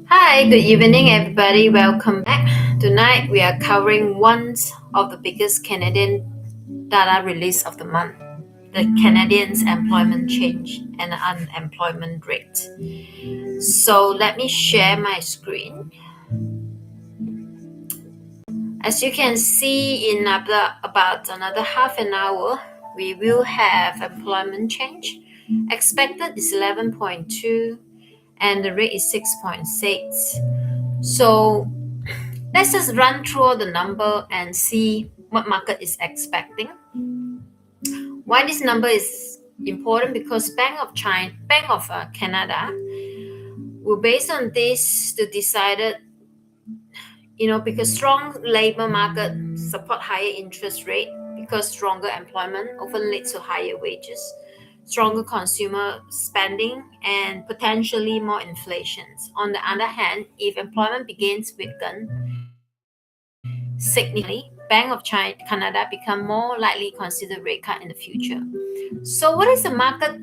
Hi, good evening, everybody. Welcome back. Tonight, we are covering one of the biggest Canadian data release of the month, the Canadians' employment change and unemployment rate. So, let me share my screen. As you can see, in about another half an hour, we will have employment change. Expected is 11.2, and the rate is 6.6. So, let's just run through all the number and see what market is expecting. Why this number is important? Because Bank of Canada will based on this to decide it. Because strong labor market support higher interest rate because stronger employment often leads to higher wages, stronger consumer spending, and potentially more inflation. On the other hand, if employment begins weaken significantly, Bank of Canada become more likely consider rate cut in the future. So, what is the market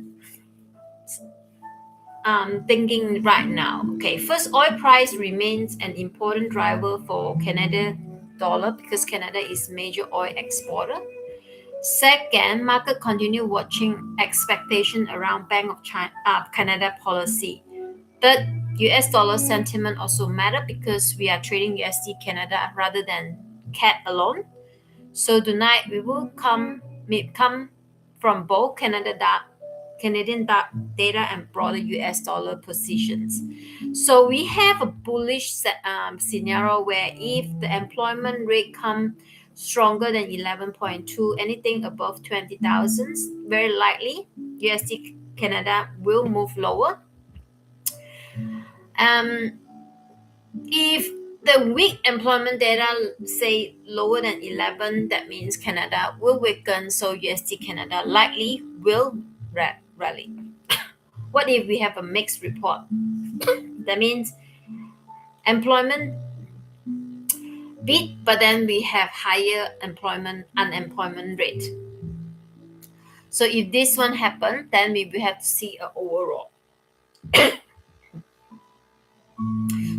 thinking right now? Okay, first, oil price remains an important driver for Canada dollar because Canada is major oil exporter. Second, market continue watching expectation around Canada policy. Third, US dollar sentiment also matter because we are trading USD Canada rather than CAD alone. So tonight we will come from both Canadian data and broader US dollar positions. So we have a bullish scenario where if the employment rate come stronger than 11.2, anything above 20,000, very likely USD Canada will move lower. If the weak employment data say lower than 11, that means Canada will weaken, so USD Canada likely will rally. What if we have a mixed report? That means employment beat, but then we have higher unemployment rate. So if this one happen, then we will have to see an overall.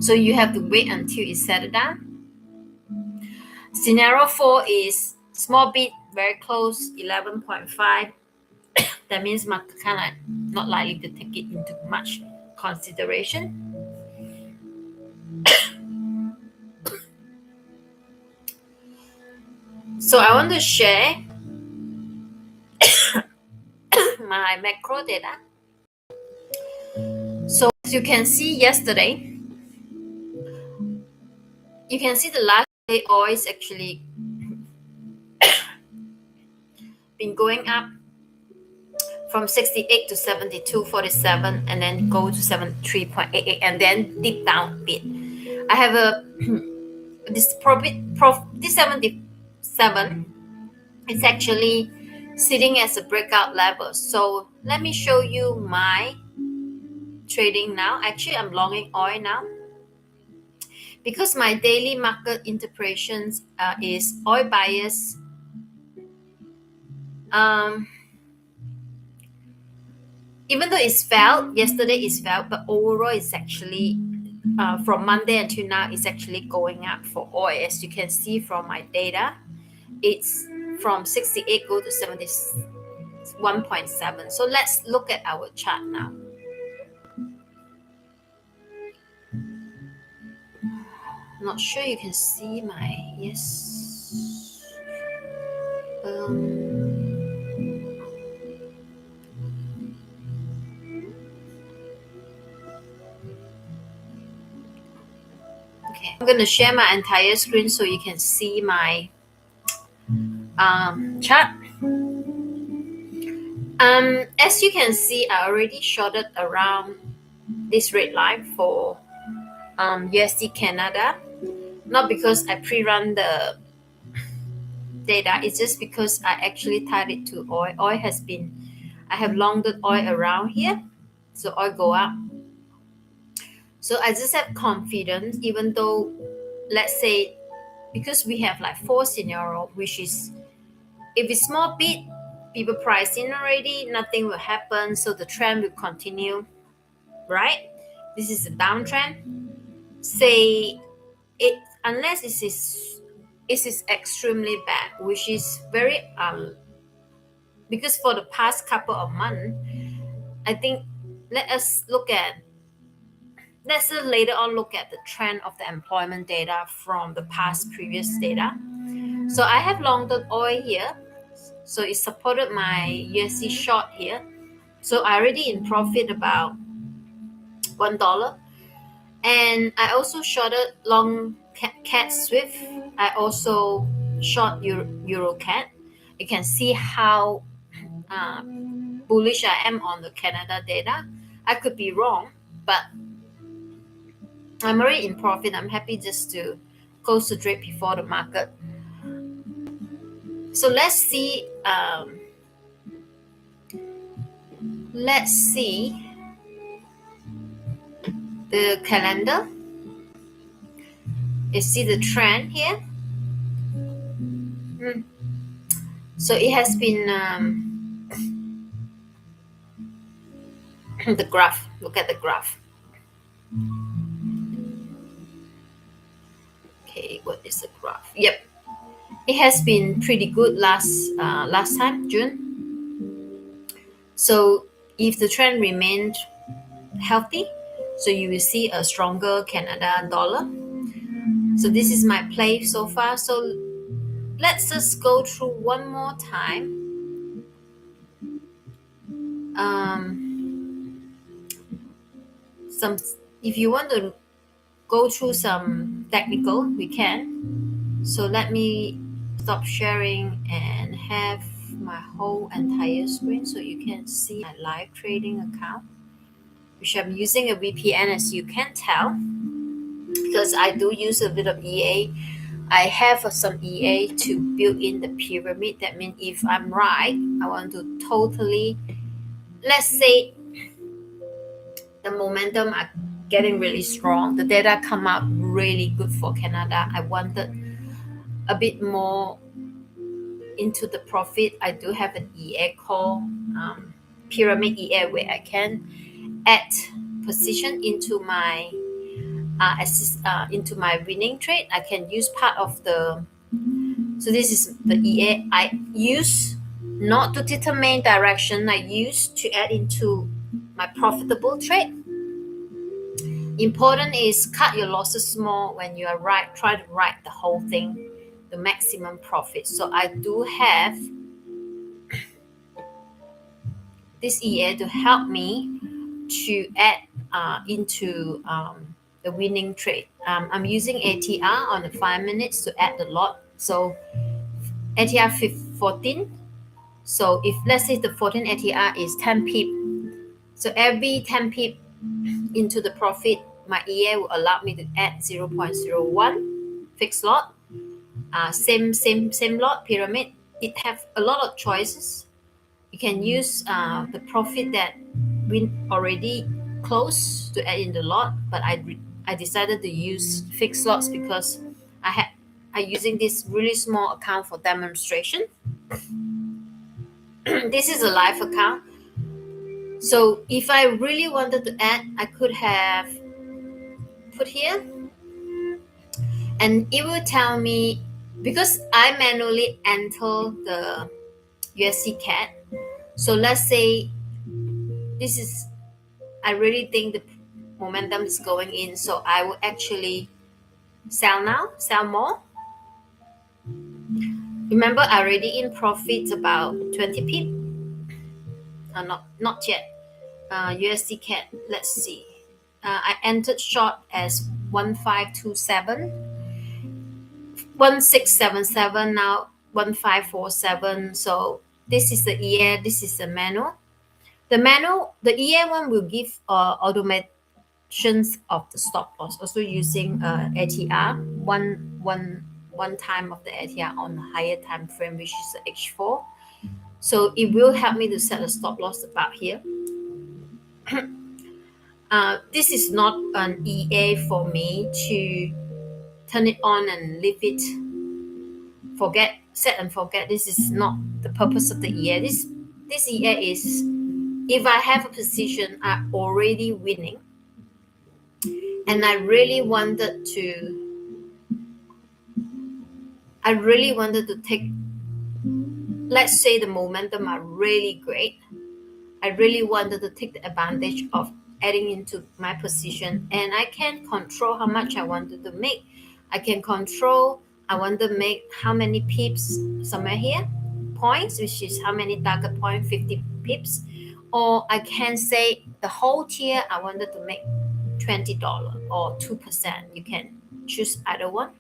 So you have to wait until it settle down. Scenario 4 is small bit, very close, 11.5. That means market kind of not likely to take it into much consideration. So I want to share my macro data. So as you can see yesterday, you can see the last day oil is actually been going up from 68 to 72.47 and then go to 73.88 and then dip down a bit. I have a this 77 is actually sitting as a breakout level. So let me show you my trading now. Actually, I'm longing oil now because my daily market interpretations is oil bias. Even though it's fell, yesterday it's fell, but overall it's actually from Monday until now it's actually going up for oil. As you can see from my data, it's from 68 go to 71.7. So let's look at our chart now. Not sure you can see my yes. Okay, I'm gonna share my entire screen so you can see my chart. As you can see, I already shorted around this red line for USD Canada. Not because I pre-run the data, it's just because I actually tied it to oil. I have longed oil around here, so oil go up. So I just have confidence, even though, let's say, because we have like 4 scenario, which is if it's small bit, people price in already, nothing will happen, so the trend will continue, right? This is a downtrend. say it, unless it is extremely bad, which is very because for the past couple of months, I think let us look at let's later on look at the trend of the employment data from the past previous data. So I have long-term oil here, so it supported my USD short here. So I already in profit about $1. And I also shorted long CAD Swift. I also short Euro CAD. You can see how uh, bullish I am on the Canada data. I could be wrong, but I'm already in profit. I'm happy just to close the trade before the market. So let's see. Let's see the calendar. You see the trend here. So it has been the graph. Look at the graph. Okay, what is the graph? Yep, it has been pretty good last time, June. So if the trend remained healthy, so you will see a stronger Canada dollar. So this is my play so far. So let's just go through one more time. Some if you want to go through some technical, we can. So let me stop sharing and have my whole entire screen so you can see my live trading account, which I'm using a VPN, as you can tell, because I do use a bit of EA. I have some EA to build in the pyramid. That means if I'm right, I want to totally, let's say the momentum are getting really strong, the data come out really good for Canada. I wanted a bit more into the profit. I do have an EA call, pyramid EA, where I can add position into my into my winning trade. I can use part of the, so this is the EA I use not to determine direction, I use to add into my profitable trade. Important is cut your losses small. When you are right, try to write the whole thing, the maximum profit. So I do have this EA to help me to add into the winning trade. I'm using ATR on the 5 minutes to add the lot. So ATR 14. So if let's say the 14 ATR is 10 pip, so every 10 pip into the profit, my EA will allow me to add 0.01 fixed lot. Same lot pyramid. It have a lot of choices. You can use the profit that we already close to add in the lot, but I decided to use fixed lots because I using this really small account for demonstration. This is a live account. So if I really wanted to add, I could have put here, and it will tell me, because I manually enter the USD CAD. So let's say this is, I really think the momentum is going in, so I will actually sell now, sell more. Remember, I already in profit about 20 pip. Not yet. USD CAD. Let's see. I entered short as 1527, 1677. Now 1547. So this is the EA. This is the manual. The EA one will give automations of the stop loss, also using ATR, one time of the ATR on the higher time frame, which is the H4. So it will help me to set a stop loss about here. This is not an EA for me to turn it on and leave it, set and forget. This is not the purpose of the EA. This EA is, if I have a position I'm already winning, And I really wanted to take, let's say the momentum are really great. I really wanted to take the advantage of adding into my position, and I can control how much I wanted to make. I can control, I want to make how many pips somewhere here, points, which is how many target point, 50 pips. Or I can say the whole tier I wanted to make $20 or 2%. You can choose either one.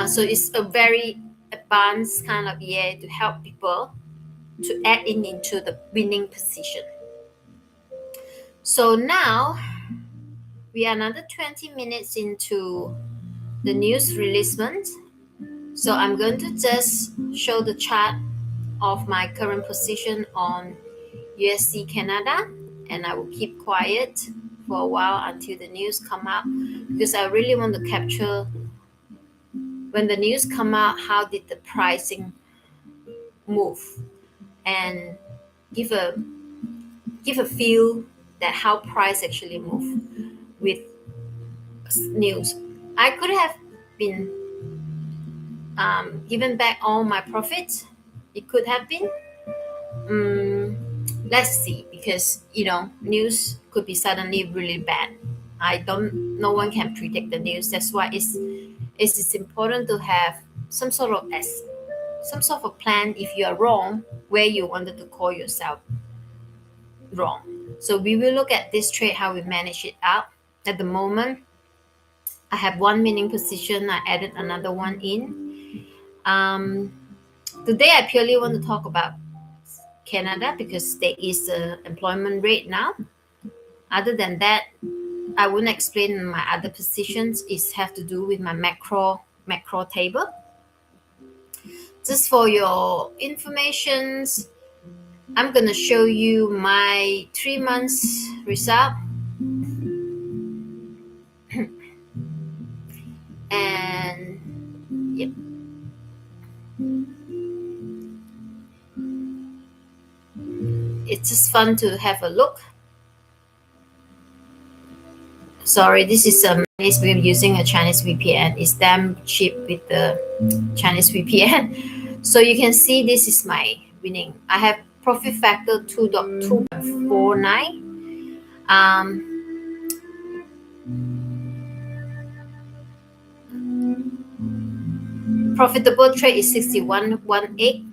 So it's a very advanced kind of year to help people to add into the winning position. So now we are another 20 minutes into the news releasement. So I'm going to just show the chart of my current position on USD Canada, and I will keep quiet for a while until the news come out, because I really want to capture when the news come out, how did the pricing move, and give a feel that how price actually move with news. I could have been given back all my profits. It could have been. Let's see, because news could be suddenly really bad. No one can predict the news. That's why it's important to have some sort of plan if you are wrong, where you wanted to call yourself wrong. So we will look at this trade, how we manage it out. At the moment, I have one winning position. I added another one in. Today, I purely want to talk about Canada because there is an employment rate now. Other than that, I wouldn't explain my other positions. It have to do with my macro table. Just for your informations, I'm gonna show you my 3 months result. And yep. It's just fun to have a look. Sorry, this is a Chinese. We're using a Chinese VPN. It's damn cheap with the Chinese VPN. So you can see this is my winning. I have profit factor 2.49. Profitable trade is 61.18.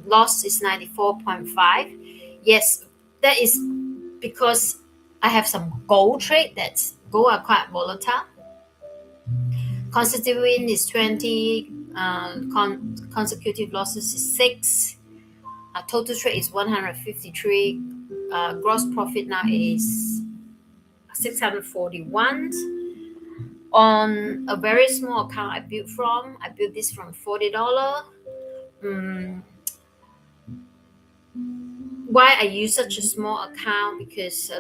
Loss is 94.5. Yes, that is because I have some gold trade. That's gold are quite volatile. Consecutive win is 20. Consecutive losses is 6. Total trade is 153. Gross profit now is 641. On a very small account I built this from $40. Why I use such a small account? Because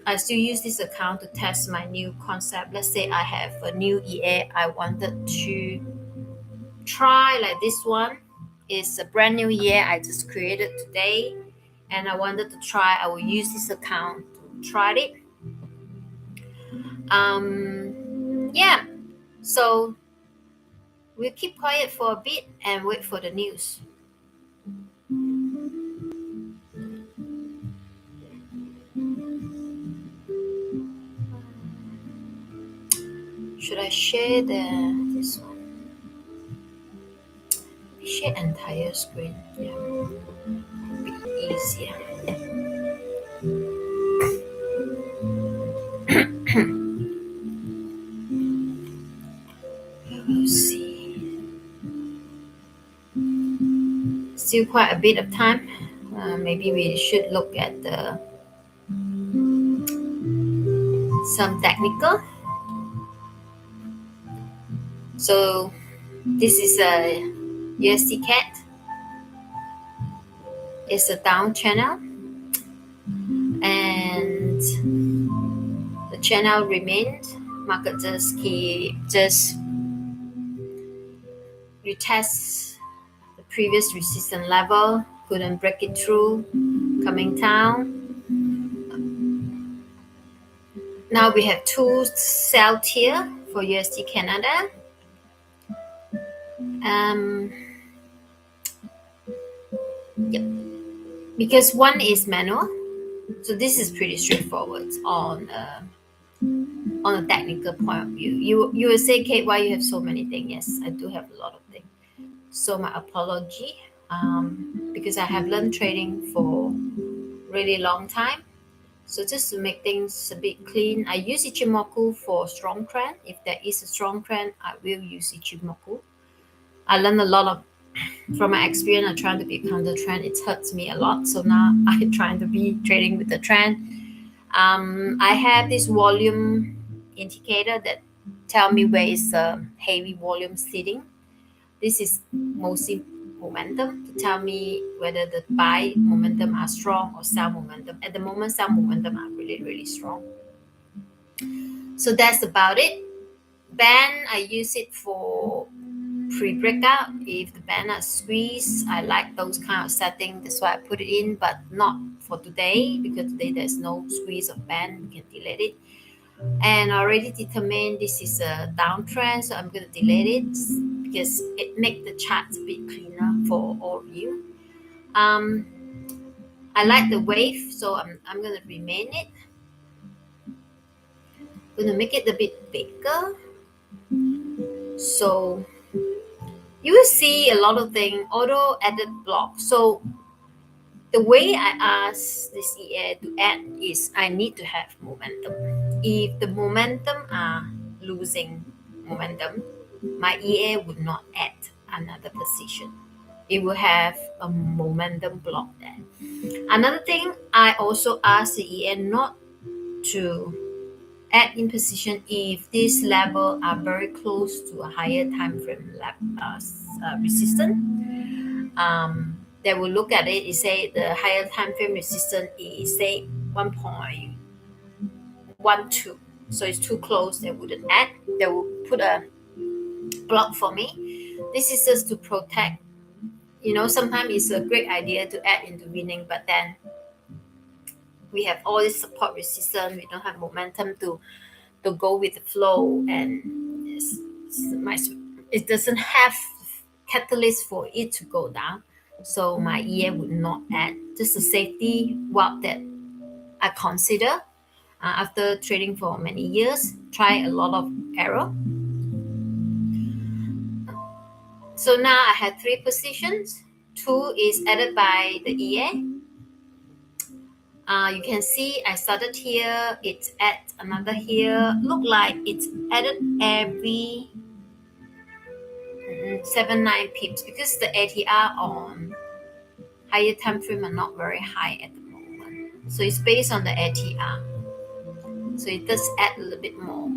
I still use this account to test my new concept. Let's say I have a new EA I wanted to try, like this one. It's a brand new EA I just created today, and I wanted to try. I will use this account to try it. Yeah, so we'll keep quiet for a bit and wait for the news. Should I share this one? Share entire screen. Yeah, be easier. We'll see. Still quite a bit of time. Maybe we should look at some technical. So this is a USD CAD. It's a down channel, and the channel remained. Market just retest the previous resistance level, couldn't break it through, coming down. Now we have two sell tier for USD Canada. Yep. Because one is manual, so this is pretty straightforward on a technical point of view. You will say, Kate, why you have so many things? Yes, I do have a lot of things. So my apology, because I have learned trading for really long time. So just to make things a bit clean, I use Ichimoku for strong trend. If there is a strong trend, I will use Ichimoku. I learned a lot of from my experience. I try to be counter trend. It hurts me a lot. So now I try to be trading with the trend. I have this volume indicator that tell me where is the heavy volume sitting. This is mostly momentum to tell me whether the buy momentum are strong or sell momentum. At the moment, sell momentum are really, really strong. So that's about it. Band, I use it for pre-breakout. If the band are squeezed, I like those kind of settings. That's why I put it in, but not for today, because today there's no squeeze of band. You can delete it. And I already determined this is a downtrend, so I'm going to delete it because it makes the charts a bit cleaner for all of you. I like the wave, so I'm going to remain it. I'm going to make it a bit bigger. So you will see a lot of things, auto added block. So the way I ask this EA to add is I need to have momentum. If the momentum are losing momentum, my EA would not add another position. It will have a momentum block there. Another thing, I also ask the EA not to add in position if this level are very close to a higher time frame resistance. They will look at it and say the higher time frame resistance is say 1.12, so it's too close. They wouldn't add. They will put a block for me. This is just to protect. Sometimes it's a great idea to add into winning, but then we have all this support resistance. We don't have momentum to go with the flow, and it doesn't have catalyst for it to go down. So my EA would not add. Just a safety valve that I consider after trading for many years, try a lot of error. So now I have 3 positions. 2 is added by the EA. You can see I started here, it's add another here. Look like it's added every 7-9 pips because the ATR on higher time frame are not very high at the moment. So it's based on the ATR. So it does add a little bit more.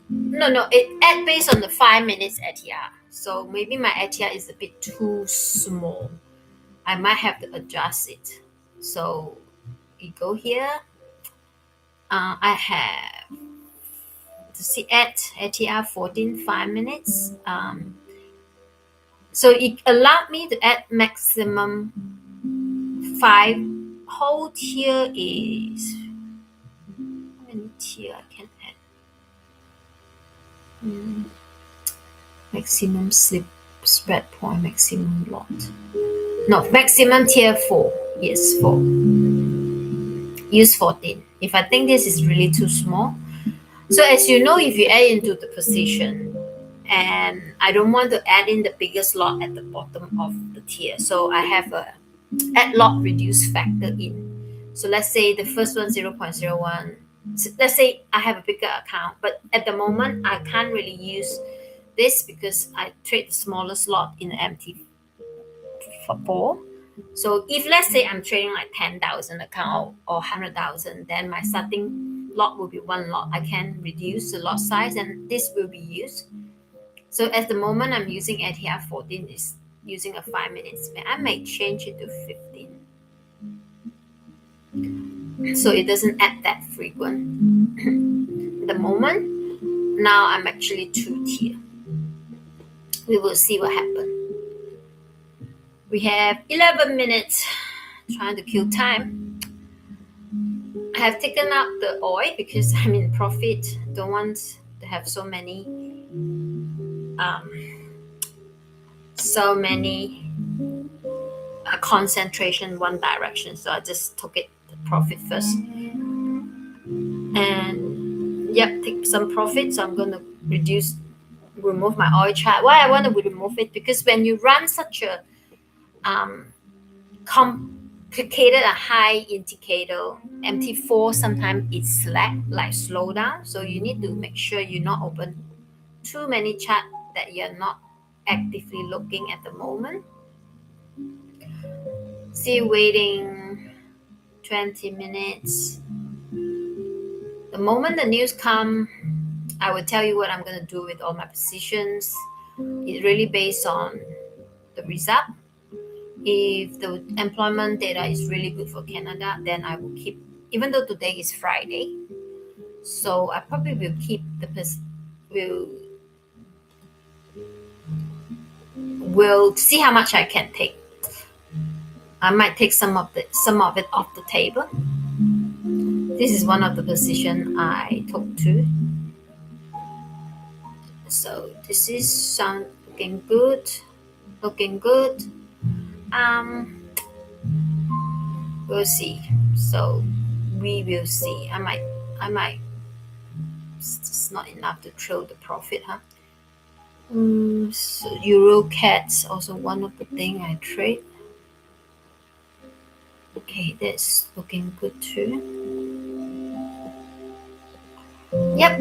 No, it add based on the 5 minutes ATR. So maybe my ATR is a bit too small. I might have to adjust it. So you go here. I have to see at ATR 14 5 minutes. So it allowed me to add maximum 5. Whole tier is how many tier I can add? Maximum slip spread point, maximum lot. No, maximum tier 4. Yes, 4. Use 14. If I think this is really too small. So as you know, if you add into the position, and I don't want to add in the biggest lot at the bottom of the tier, so I have a add lot reduce factor in. So let's say the first one 0.01. So let's say I have a bigger account, but at the moment I can't really use this because I trade the smallest lot in the MT4. So if let's say I'm trading like 10,000 account or 100,000, then my starting lot will be 1 lot. I can reduce the lot size and this will be used. So at the moment I'm using ATR 14 is using a 5 minutes. I may change it to 15. So it doesn't add that frequent. At the moment, now I'm actually 2 tier. We will see what happens. We have 11 minutes trying to kill time. I have taken out the oil because I'm in profit. Don't want to have so many concentration one direction. So I just took it the profit first, and yep, take some profit. So I'm gonna remove my oil chart. Why I want to remove it? Because when you run such a complicated a high indicator, MT4 sometimes it's slack, like slow down. So you need to make sure you not open too many chart that you're not actively looking at the moment. See, waiting 20 minutes. The moment the news come, I will tell you what I'm going to do with all my positions. It's really based on the result. If the employment data is really good for Canada, then I will keep, even though today is Friday, so I probably will keep will see how much I can take. I might take some of it off the table. This is one of the position I took to. So this is looking good. We'll see. So we will see. I might. It's not enough to throw the profit, huh? So Euro CAD's also one of the thing I trade. Okay, that's looking good too. Yep.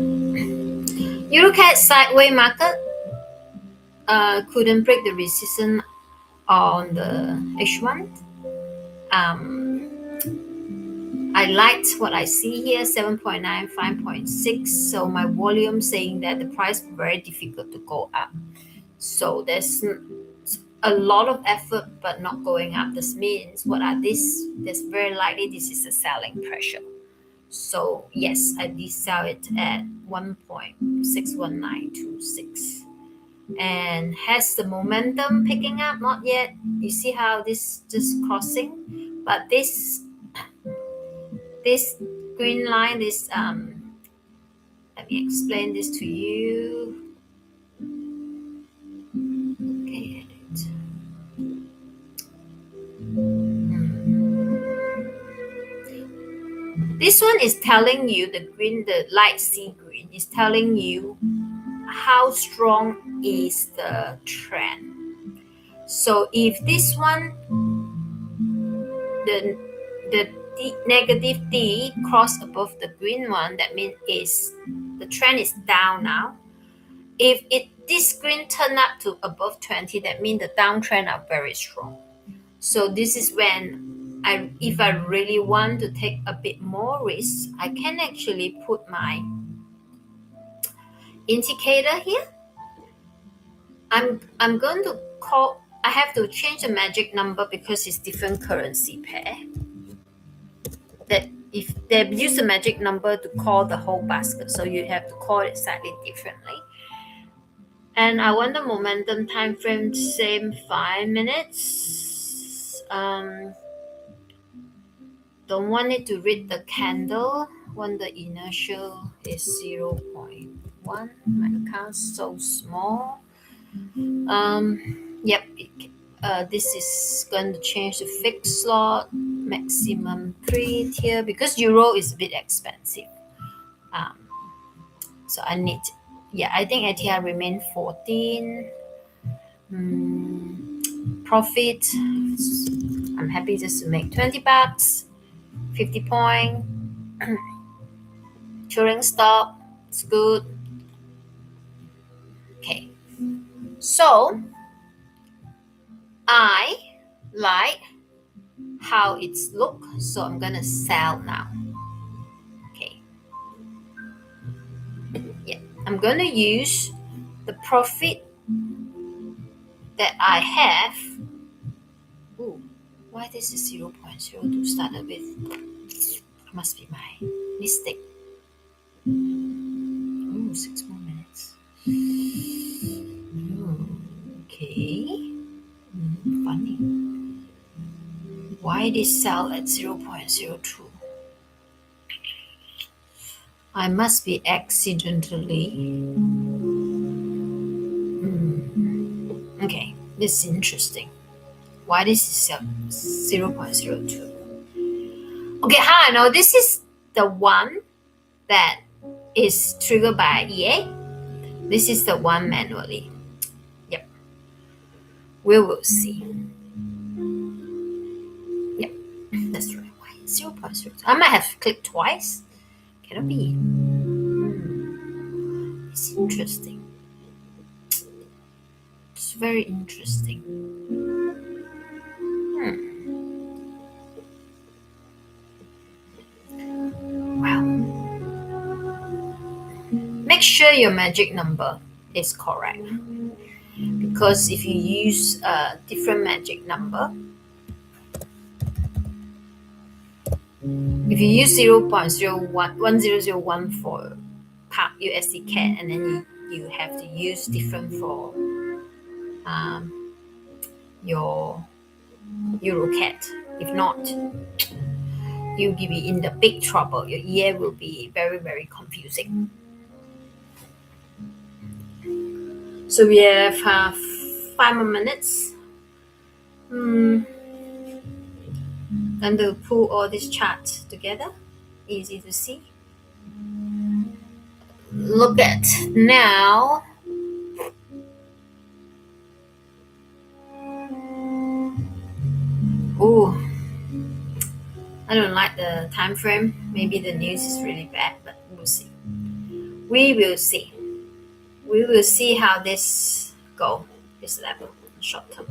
Euro CAD sideways market couldn't break the resistance on the H1. I liked what I see here, 7.9, 5.6. So my volume saying that the price very difficult to go up. So there's a lot of effort but not going up. This means what are this? There's very likely this is a selling pressure. So yes, I did sell it at 1.61926. And has the momentum picking up? Not yet. You see how this just crossing, but this green line, this let me explain this to you. Okay, edit. This one is telling you the light sea green is telling you how strong is the trend. So if this one, the negative D cross above the green one, that means the trend is down now. If this green turn up to above 20, that means the downtrend are very strong. So this is when if I really want to take a bit more risk, I can actually put my indicator here. I'm going to call. I have to change the magic number because it's different currency pair. That if they use the magic number to call the whole basket, so you have to call it slightly differently. And I want the momentum time frame same 5 minutes. Don't want it to read the candle when the inertial is 0.1. My account's so small. Yep. This is going to change the fixed slot, maximum 3 tier, because euro is a bit expensive. So I need, I think ATR remain 14. Profit, I'm happy just to make 20 bucks, 50 point. Turing stop, it's good. Okay, so I like how it's look, so I'm gonna sell now. Okay, I'm gonna use the profit that I have. Ooh, why this is 0.02 started with? Must be my mistake. Ooh, 6 more minutes. Okay. Funny. Why they sell at 0.02? I must be accidentally. Okay, this is interesting. Why this is 0.02? Okay, how I know this is the one that is triggered by EA? This is the one manually. Yep, we will see. Yep, that's right. Why 0.02? I might have clicked twice. Cannot be. It's interesting. It's very interesting. Wow. Make sure your magic number is correct. Because if you use a different magic number, if you use 0.01 for USD CAD, and then you have to use different for your Euro CAD. If not, you'll be in the big trouble. Your year will be very, very confusing. So we have 5 more minutes. And to pull all these charts together, easy to see. Look at now. Oh, I don't like the time frame. Maybe the news is really bad, but we'll see. We will see. We will see how this go. This level, short term.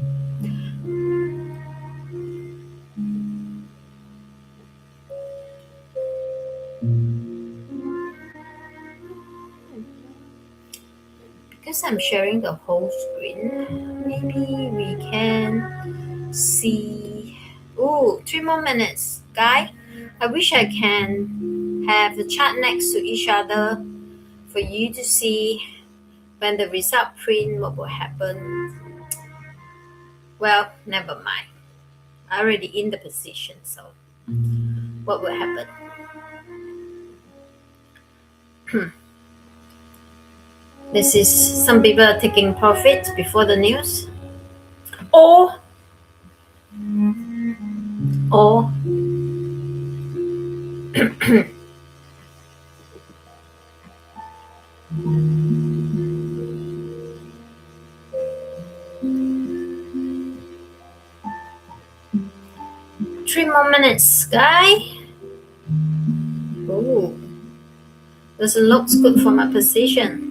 Because I'm sharing the whole screen, maybe we can see. Oh, 3 more minutes, guy. I wish I can have the chart next to each other for you to see when the result print what will happen. Well, never mind. I already in the position, so what will happen? This is some people are taking profit before the news, or 3 more minutes, guy. Oh, doesn't look good for my position.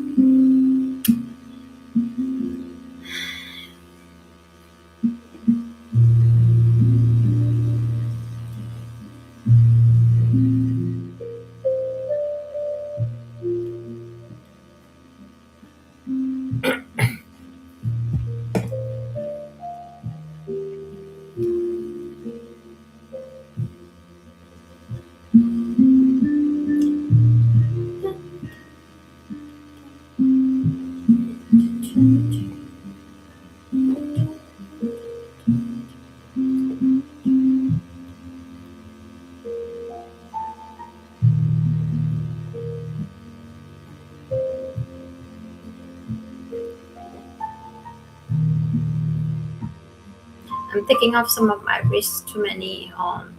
I'm taking off some of my risks, too many on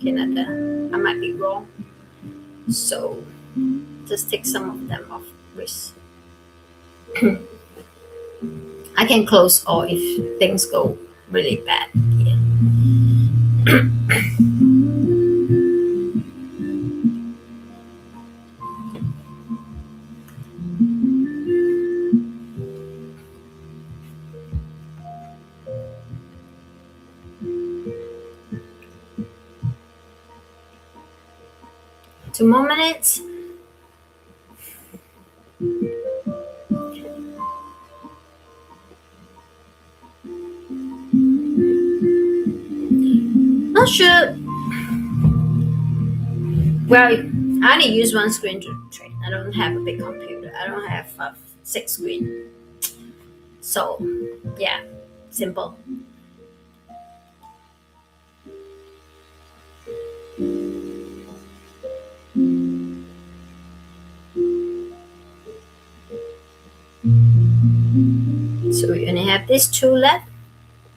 Canada. I might be wrong. So just take some of them off risk. I can close all if things go really bad here. 2 more minutes. Not sure. Well, I only use one screen to trade. I don't have a big computer. I don't have 6 screen. So, yeah, simple. these two left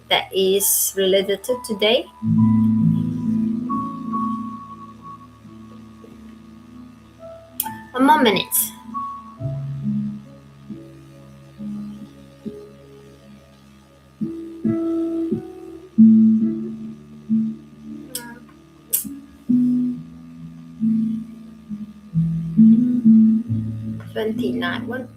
that is related to today. One more minute. $29.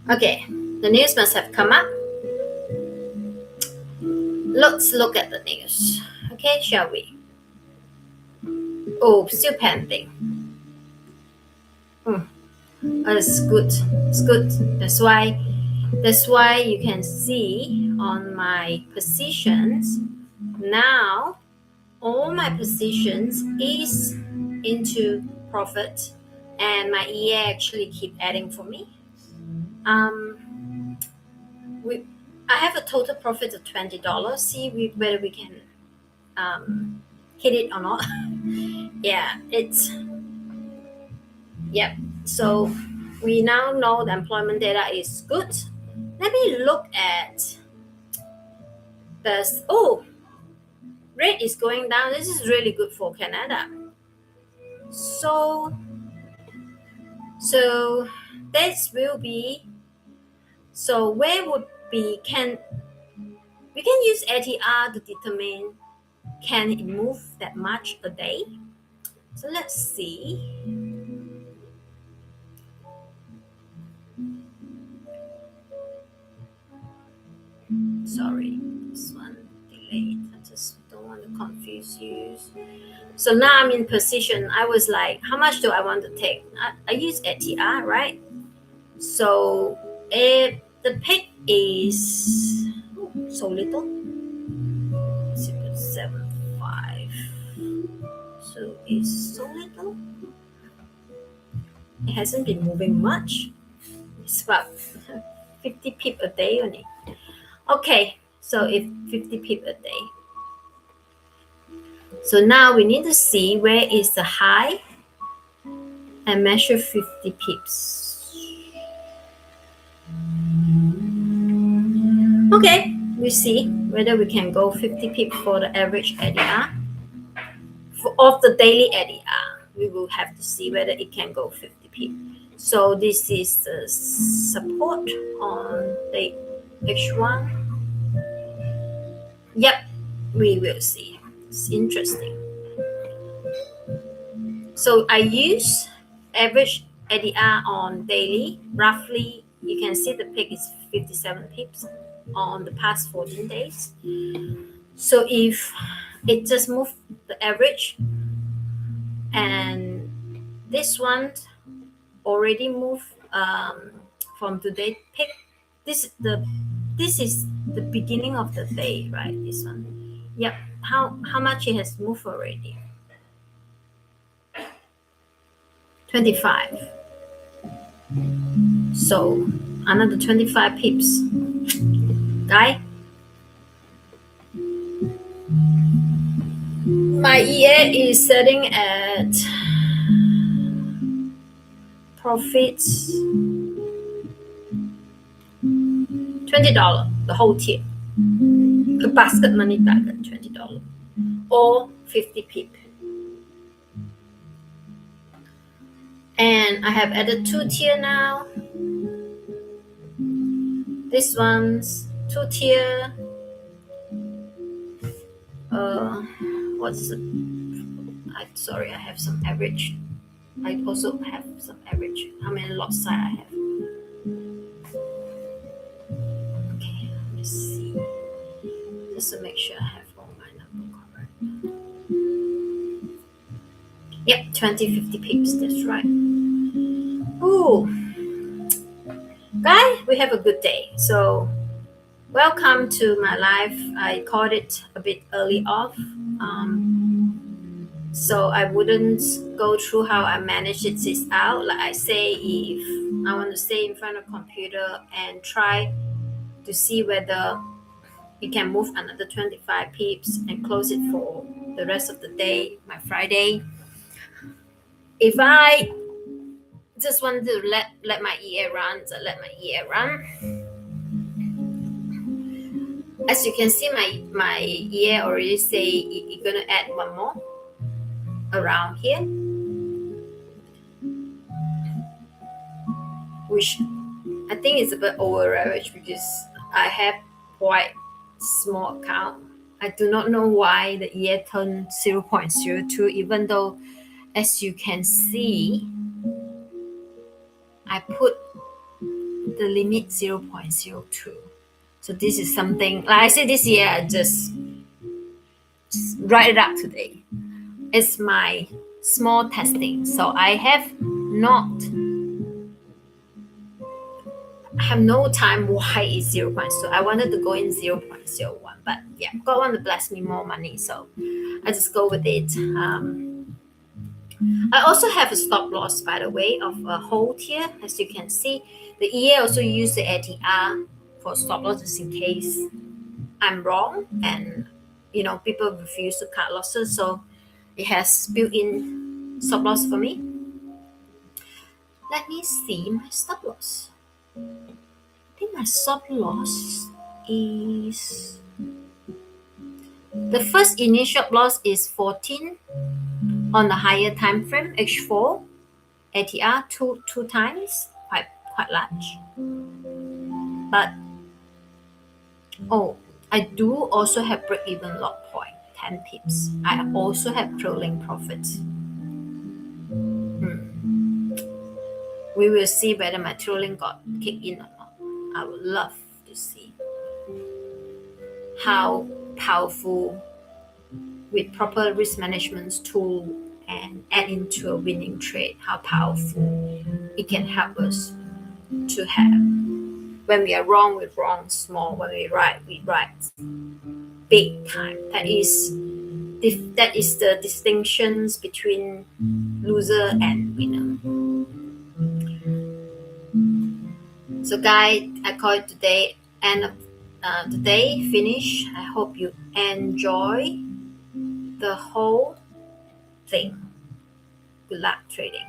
Okay, the news must have come up. Let's look at the news. Okay, shall we? Oh, still pending. It's good. It's good. That's why you can see on my positions now all my positions is into profit, and my EA actually keep adding for me. I have a total profit of $20. See whether we can hit it or not. Yeah, so we now know the employment data is good. Let me look at this. Rate is going down. This is really good for Canada. So this will be, so where would be, we can use ATR to determine can it move that much a day. So let's see. Sorry, this one delayed. I just don't want to confuse you. So now I'm in position. I was like, how much do I want to take? I use ATR, right? So if the pick is so little, 0.75. So it's so little. It hasn't been moving much. It's about 50 pip a day only. Okay, so if 50 pip a day. So now we need to see where is the high and measure 50 pips. Okay, we see whether we can go 50 pips for the average ADR. Of the daily ADR, we will have to see whether it can go 50 pips. So this is the support on the H1. Yep, we will see. It's interesting. So I use average ADR on daily. Roughly, you can see the peak is 57 pips on the past 14 days. So if it just moved the average, and this one already moved from today's peak. This is the beginning of the day, right? This one. Yep. How much it has moved already? 25. So another 25 pips. Guy, my EA is setting at profits $20, the whole tier. The basket money target $20 or 50 pip. And I have added 2 tier now. This one's 2 tier. What's the? Sorry, I have some average. I also have some average. How many lot size I have? Okay, let me see. Just to make sure I have all my number correct. Yep, 20, 50 pips. That's right. Ooh, guys, we have a good day. So, welcome to my live. I called it a bit early off. So I wouldn't go through how I manage this out. Like I say, if I want to stay in front of computer and try to see whether it can move another 25 pips and close it for the rest of the day, my Friday. If I just want to let my EA run, so let my EA run. As you can see, my EA already say it's gonna add one more around here, which I think is a bit over average because I have quite small account. I do not know why the EA turned 0.02, even though, as you can see, I put the limit 0.02. So this is something, like I said, this year I just write it up today. It's my small testing. So I have no time why it's 0.2. I wanted to go in 0.01, but yeah, God want to bless me more money, so I just go with it. I also have a stop loss, by the way, of a hold here. As you can see, the EA also use the ATR for stop loss just in case I'm wrong and people refuse to cut losses, so it has built-in stop loss for me. Let me see my stop loss. I think my stop loss is the first initial loss is 14 on the higher time frame H4 ATR two times, quite large. But I do also have break-even lot point 10 pips. I also have trailing profits. We will see whether my trailing got kicked in or not. I would love to see how powerful, with proper risk management tool and add into a winning trade, how powerful it can help us to have. When we are wrong, we're wrong small. When we right big time. That is the distinctions between loser and winner. So guys, I call it today end of the day finish. I hope you enjoy the whole thing. Good luck trading.